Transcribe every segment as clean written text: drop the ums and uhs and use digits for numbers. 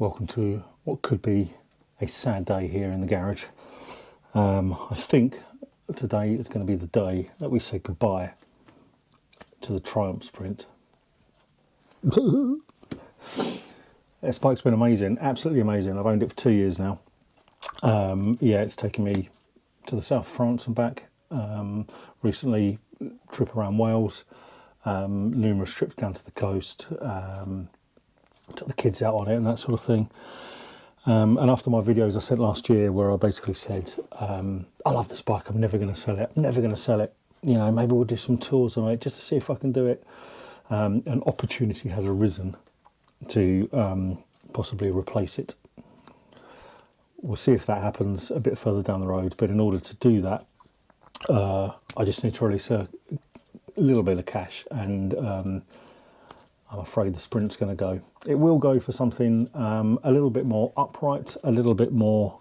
Welcome to what could be a sad day here in the garage. I think today is going to be the day that we say goodbye to the Triumph Sprint. This bike's been amazing, absolutely amazing. I've owned it for 2 years now. Yeah, it's taken me to the south of France and back. Recently, trip around Wales, numerous trips down to the coast. Took the kids out on it and that sort of thing. And after my videos I sent last year where I basically said, I love this bike, I'm never going to sell it, You know, maybe we'll do some tours on it just to see if I can do it. An opportunity has arisen to possibly replace it. We'll see if that happens a bit further down the road, but in order to do that, I just need to release a little bit of cash, and I'm afraid the Sprint's going to go. It will go for something a little bit more upright, a little bit more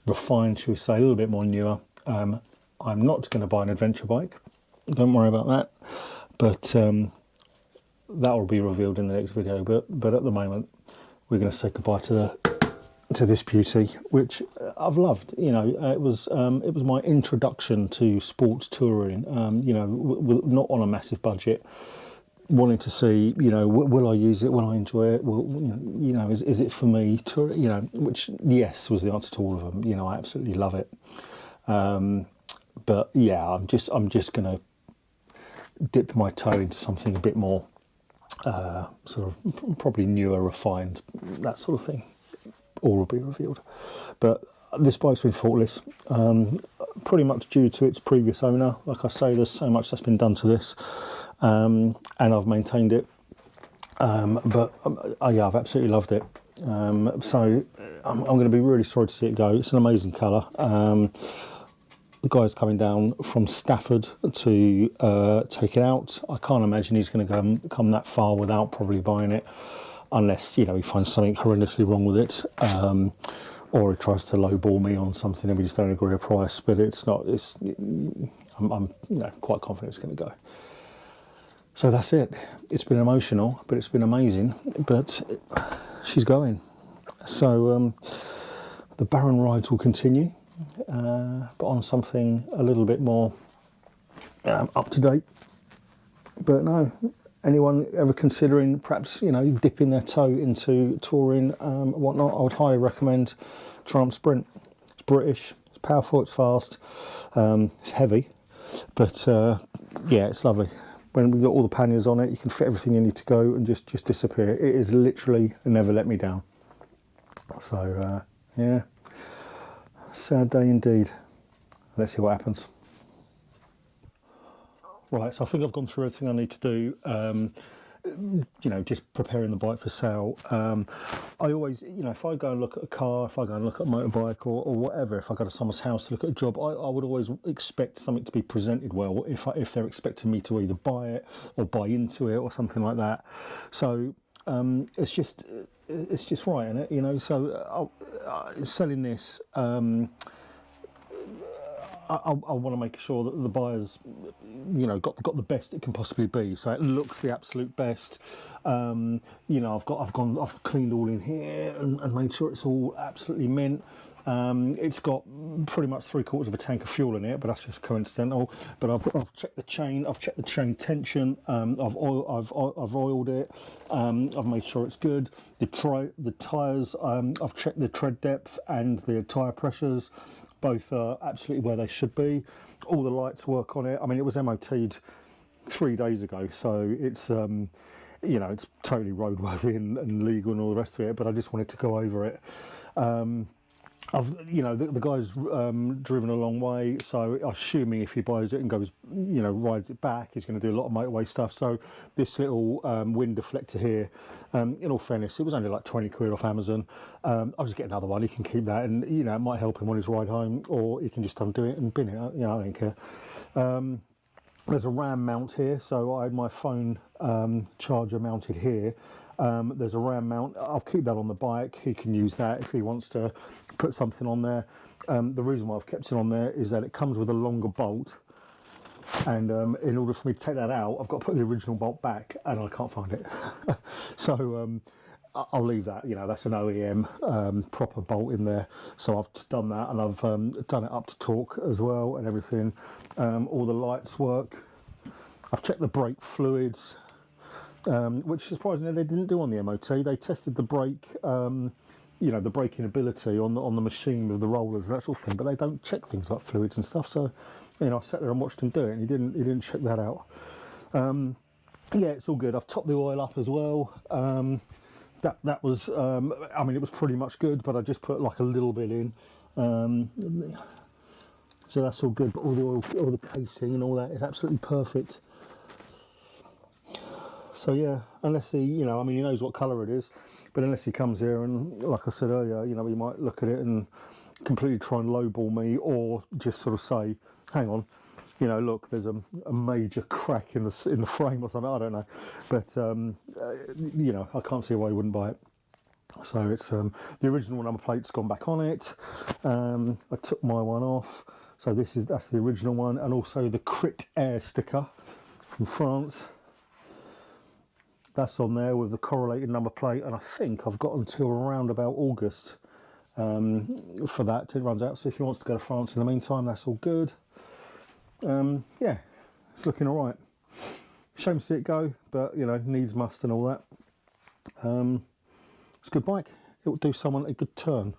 refined, should we say, a little bit more newer. I'm not going to buy an adventure bike, don't worry about that, but that will be revealed in the next video. But at the moment, we're going to say goodbye to this beauty, which I've loved. You know, it was my introduction to sports touring. You know, not on a massive budget. Wanting to see, you know, will I use it? Will I enjoy it? Will, you know, is it for me to, you know? Which yes was the answer to all of them. You know, I absolutely love it. But yeah, I'm just gonna dip my toe into something a bit more sort of probably newer, refined, that sort of thing. All will be revealed. But this bike's been faultless, pretty much due to its previous owner. Like I say, there's so much that's been done to this, and I've maintained it. But yeah, I've absolutely loved it. So I'm going to be really sorry to see it go. It's an amazing colour. The guy's coming down from Stafford to take it out. I can't imagine he's going to come that far without probably buying it, unless, you know, he finds something horrendously wrong with it, or he tries to lowball me on something and we just don't agree a price. But it's not. I'm you know, quite confident it's going to go. So that's it. It's been emotional, but it's been amazing. But she's going. So the barren rides will continue, but on something a little bit more up to date. But no, anyone ever considering perhaps, you know, dipping their toe into touring, whatnot, I would highly recommend Triumph Sprint. It's British, it's powerful, it's fast, it's heavy, but yeah, it's lovely. When we've got all the panniers on it, you can fit everything you need to go and just disappear. It is literally never let me down. So yeah, sad day indeed. Let's see what happens. Right, so I think I've gone through everything I need to do. You know, just preparing the bike for sale. I always, you know, if I go and look at a car, if I go and look at a motorbike or whatever, if I go to someone's house to look at a job, I would always expect something to be presented well if they're expecting me to either buy it or buy into it or something like that. So it's just right, isn't it? You know, so selling this. I want to make sure that the buyer's, you know, got the best it can possibly be. So it looks the absolute best. You know, I've cleaned all in here and made sure it's all absolutely mint. It's got pretty much 3/4 of a tank of fuel in it, but that's just coincidental. But I've checked the chain. I've checked the chain tension. I've oiled it. I've made sure it's good. The tyres. I've checked the tread depth and the tyre pressures. Both are absolutely where they should be. All the lights work on it. I mean, it was MOT'd 3 days ago, so it's you know, it's totally roadworthy and legal and all the rest of it. But I just wanted to go over it. You know, the guy's driven a long way, so assuming if he buys it and goes, you know, rides it back, he's going to do a lot of motorway stuff. So this little wind deflector here, in all fairness, it was only like 20 quid off Amazon. I'll just get another one. He can keep that, and you know, it might help him on his ride home, or he can just undo it and bin it. You know, I don't care. There's a RAM mount here, so I had my phone charger mounted here. There's a RAM mount. I'll keep that on the bike. He can use that if he wants to put something on there. The reason why I've kept it on there is that it comes with a longer bolt, and in order for me to take that out, I've got to put the original bolt back, and I can't find it. So I'll leave that. You know, that's an OEM proper bolt in there. So I've done that, and I've done it up to torque as well and everything. All the lights work. I've checked the brake fluids, which surprisingly they didn't do on the MOT. They tested the brake, you know, the braking ability on the machine with the rollers, that sort of thing. But they don't check things like fluids and stuff. So, you know, I sat there and watched him do it, and he didn't check that out. Yeah, it's all good. I've topped the oil up as well. That was, I mean, it was pretty much good, but I just put like a little bit in. So that's all good. But all the oil, all the casing and all that is absolutely perfect. So yeah, unless he, you know, I mean, he knows what colour it is, but unless he comes here and, like I said earlier, you know, he might look at it and completely try and lowball me, or just sort of say, hang on, you know, look, there's a major crack in the frame or something. I don't know, but you know, I can't see why he wouldn't buy it. So it's the original number plate's gone back on it. I took my one off, so that's the original one, and also the Crit Air sticker from France. That's on there with the correlated number plate, and I think I've got until around about August for that till it runs out. So if he wants to go to France in the meantime, that's all good. Yeah, it's looking all right. Shame to see it go, but you know, needs must and all that. It's a good bike. It will do someone a good turn.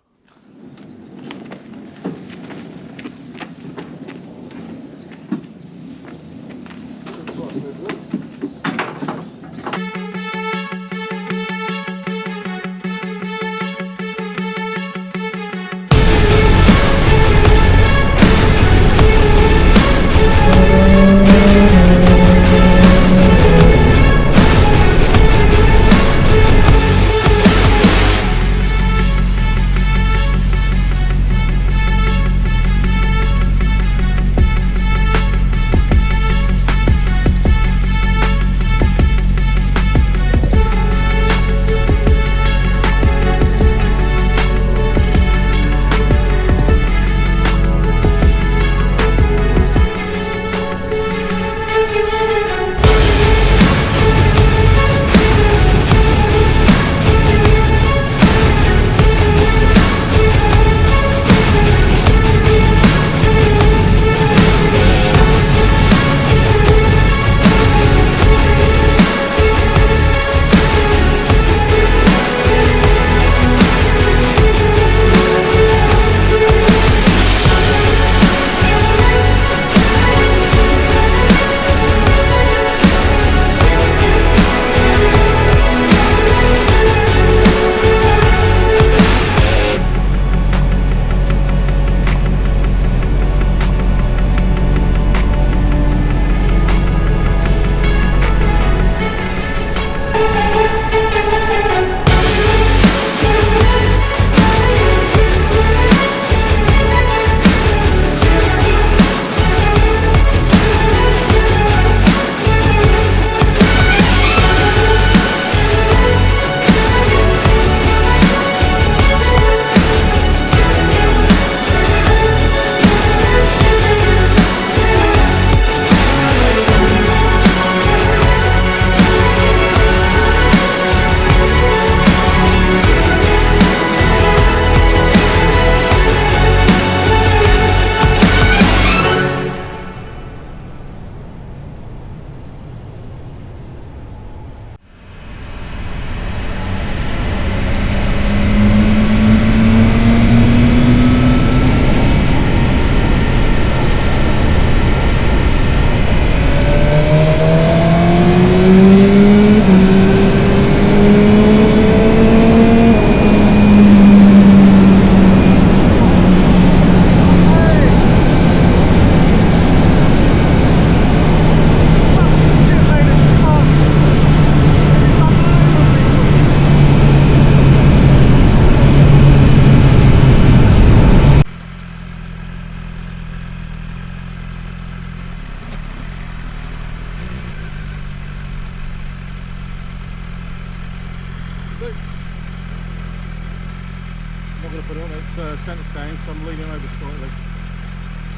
I'm not going to put it on, it's centre stand, so I'm leaning over slightly.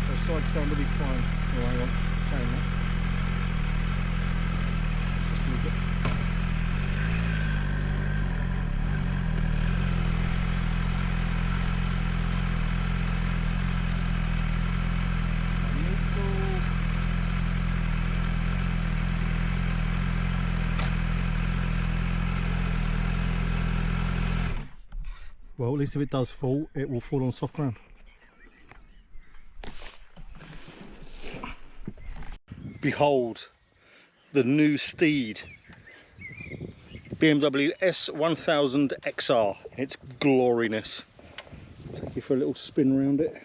So side stand will be fine. Oh, hang on, saying that. Just move it. Well, at least if it does fall, it will fall on soft ground. Behold the new steed, BMW S1000 XR in its gloriness. Take you for a little spin around it.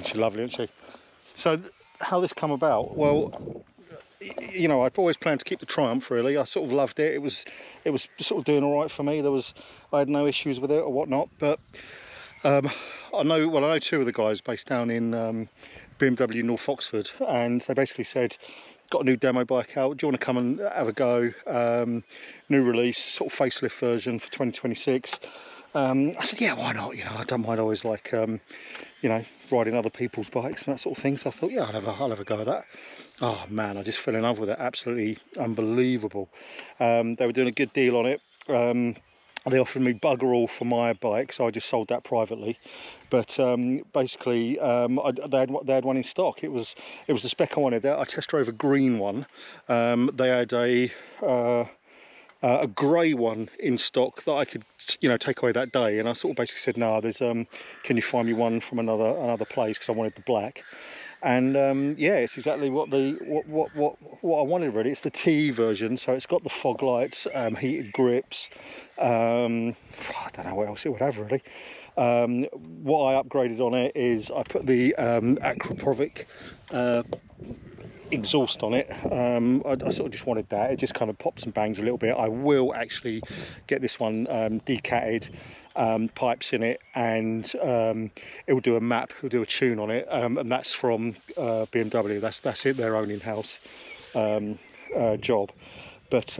She's lovely, isn't she? So how this come about? Well, you know, I've always planned to keep the Triumph. Really, I sort of loved it. It was sort of doing all right for me. I had no issues with it or whatnot. But I know two of the guys based down in BMW North Oxford, and they basically said, got a new demo bike out, do you want to come and have a go? New release, sort of facelift version for 2026. I said, yeah, why not? You know, I don't mind always like, you know, riding other people's bikes and that sort of thing. So I thought, yeah, I'll have a go at that. Oh man, I just fell in love with it. Absolutely unbelievable. They were doing a good deal on it. They offered me bugger all for my bike, so I just sold that privately. But basically, they had one in stock. It was the spec I wanted. I test drove a green one. They had a grey one in stock that I could, you know, take away that day, and I sort of basically said, no, there's can you find me one from another place, because I wanted the black. And yeah, it's exactly what I wanted really. It's the T version, so it's got the fog lights, heated grips. I don't know what else it would have really. What I upgraded on it is I put the Aquaprovic exhaust on it. I sort of just wanted that. It just kind of pops and bangs a little bit. I will actually get this one decatted, pipes in it, and it will do a map, it'll do a tune on it, and that's from BMW. That's it, their own in-house job. But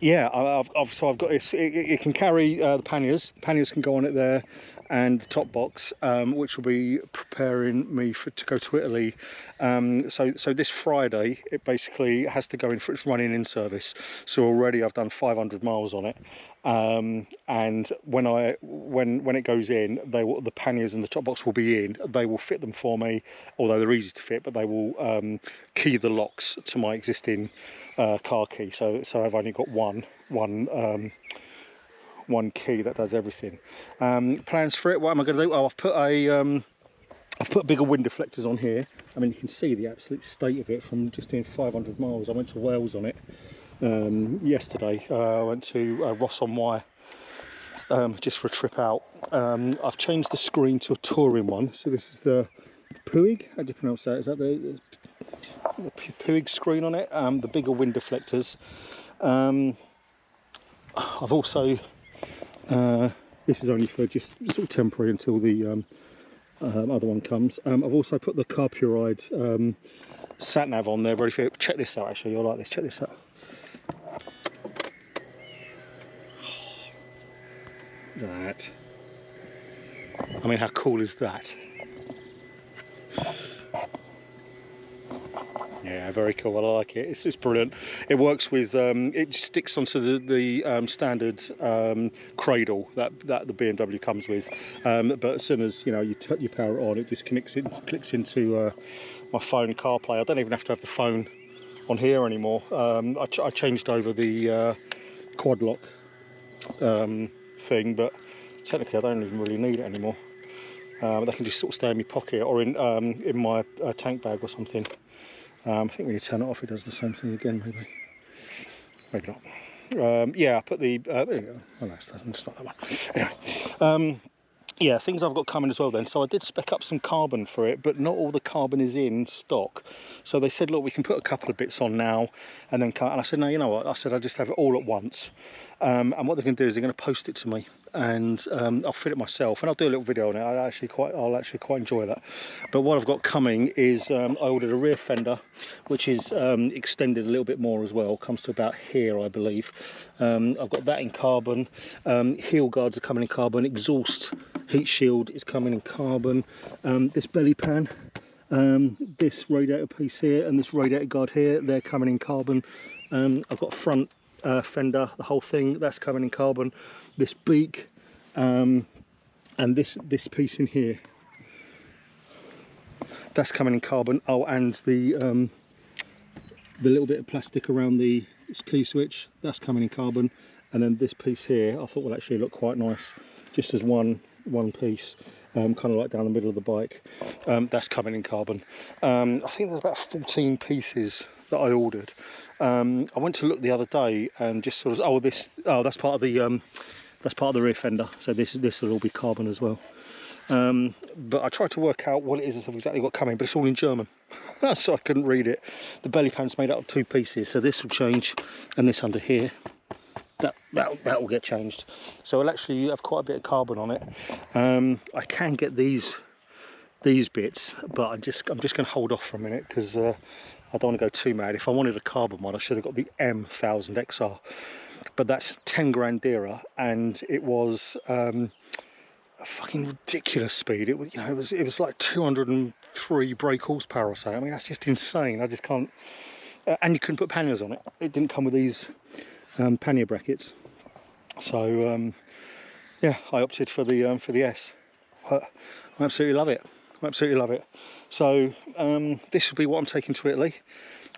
yeah, I've got this. It can carry the panniers. The panniers can go on it there, and the top box, which will be preparing me to go to Italy. So this Friday, it basically has to go in for its running in service. So already I've done 500 miles on it, and when it goes in, the panniers and the top box will be in. They will fit them for me, although they're easy to fit, but they will key the locks to my existing car key. So I've only got one key that does everything. Plans for it, what am I going to do? Oh, I've put bigger wind deflectors on here. I mean, you can see the absolute state of it from just doing 500 miles. I went to Wales on it yesterday. I went to Ross-on-Wye just for a trip out. I've changed the screen to a touring one. So this is the Puig, how do you pronounce that? Is that the Puig screen on it? The bigger wind deflectors. I've also, this is only for just sort of temporary until the other one comes. I've also put the Carpuride sat nav on there, ready for it. Check this out, actually, you'll like this. Check this out. Look at that. I mean, how cool is that? Yeah, very cool. I like it. It's brilliant. It works with it just sticks onto the standard cradle that the BMW comes with. But as soon as you power it on, it just clicks into my phone CarPlay. I don't even have to have the phone on here anymore. I changed over the quad lock thing, but technically I don't even really need it anymore. They can just sort of stay in my pocket or in my tank bag or something. I think when you turn it off, it does the same thing again, maybe not. Yeah, I put the, there you go. Oh no, it's not that one. Anyway, yeah, things I've got coming as well then. So I did spec up some carbon for it, but not all the carbon is in stock. So they said, look, we can put a couple of bits on now and then cut. And I said, no, you know what? I said, I'll just have it all at once. and what they're going to do is they're going to post it to me, and I'll fit it myself, and I'll do a little video on it. I'll actually quite enjoy that. But what I've got coming is I ordered a rear fender, which is extended a little bit more as well. Comes to about here, I believe. I've got that in carbon. Heel guards are coming in carbon. Exhaust heat shield is coming in carbon. This belly pan, this radiator piece here, and this radiator guard here, they're coming in carbon. I've got front fender, the whole thing, that's coming in carbon. This beak, and this piece in here, that's coming in carbon. Oh, and the little bit of plastic around the key switch, that's coming in carbon. And then this piece here, I thought would actually look quite nice, just as one piece, kind of like down the middle of the bike. That's coming in carbon. I think there's about 14 pieces that I ordered. I went to look the other day and just sort of, that's part of the rear fender. So this will all be carbon as well. But I tried to work out what it is I've exactly got coming, but it's all in German, so I couldn't read it. The belly pan's made up of 2 pieces, so this will change, and this under here, that will get changed. So I'll actually have quite a bit of carbon on it. I can get these bits, but I'm just going to hold off for a minute, because I don't want to go too mad. If I wanted a carbon one, I should have got the M1000 XR, but that's 10 grand dearer, and it was a fucking ridiculous speed. It was, you know, it was like 203 brake horsepower or so. I mean, that's just insane. I just can't. And you couldn't put panniers on it. It didn't come with these pannier brackets. So yeah, I opted for the S. I absolutely love it. I absolutely love it. So this will be what I'm taking to Italy.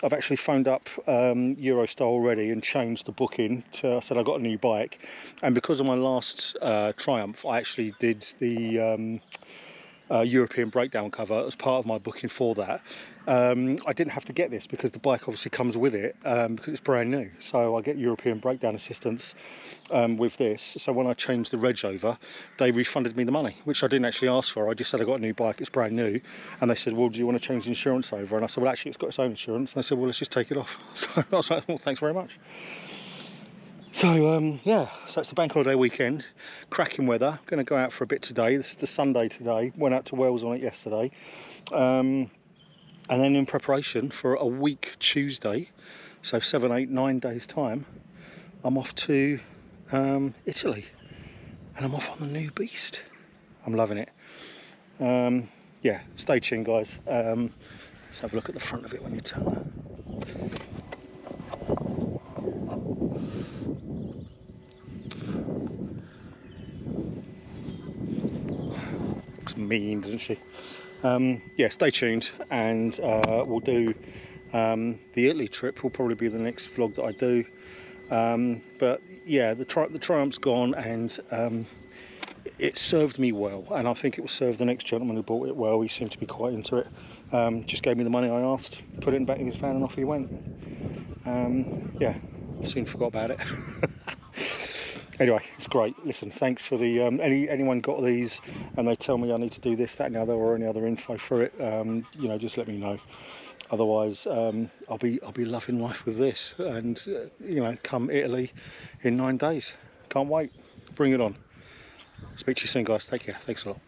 I've actually phoned up Eurostar already and changed the booking to, I said I got a new bike, and because of my last Triumph, I actually did the European breakdown cover as part of my booking for that. I didn't have to get this because the bike obviously comes with it, because it's brand new, so I get European breakdown assistance with this. So when I changed the reg over, they refunded me the money, which I didn't actually ask for. I just said I got a new bike, it's brand new, and they said, well, do you want to change the insurance over? And I said, well, actually it's got its own insurance. And they said, well, let's just take it off. So I was like, well, thanks very much. So yeah, so it's the bank holiday weekend, cracking weather. Going to go out for a bit today. This is the Sunday today. Went out to Wales on it yesterday, and then in preparation for a week Tuesday, so 7, 8, 9 days time, I'm off to Italy, and I'm off on the new beast. I'm loving it. Yeah, stay tuned, guys. Let's have a look at the front of it when you turn. Mean, doesn't she? Yeah, stay tuned, and we'll do the Italy trip. Will probably be the next vlog that I do. But yeah, the Triumph's gone, and it served me well, and I think it will serve the next gentleman who bought it well. He seemed to be quite into it. Just gave me the money I asked, put it back in his van, and off he went. Yeah, soon forgot about it. Anyway, it's great. Listen, thanks for the anyone got these and they tell me I need to do this, that and the other, or any other info for it, you know, just let me know. Otherwise I'll be loving life with this, and you know, come Italy in 9 days. Can't wait. Bring it on. Speak to you soon, guys. Take care. Thanks a lot.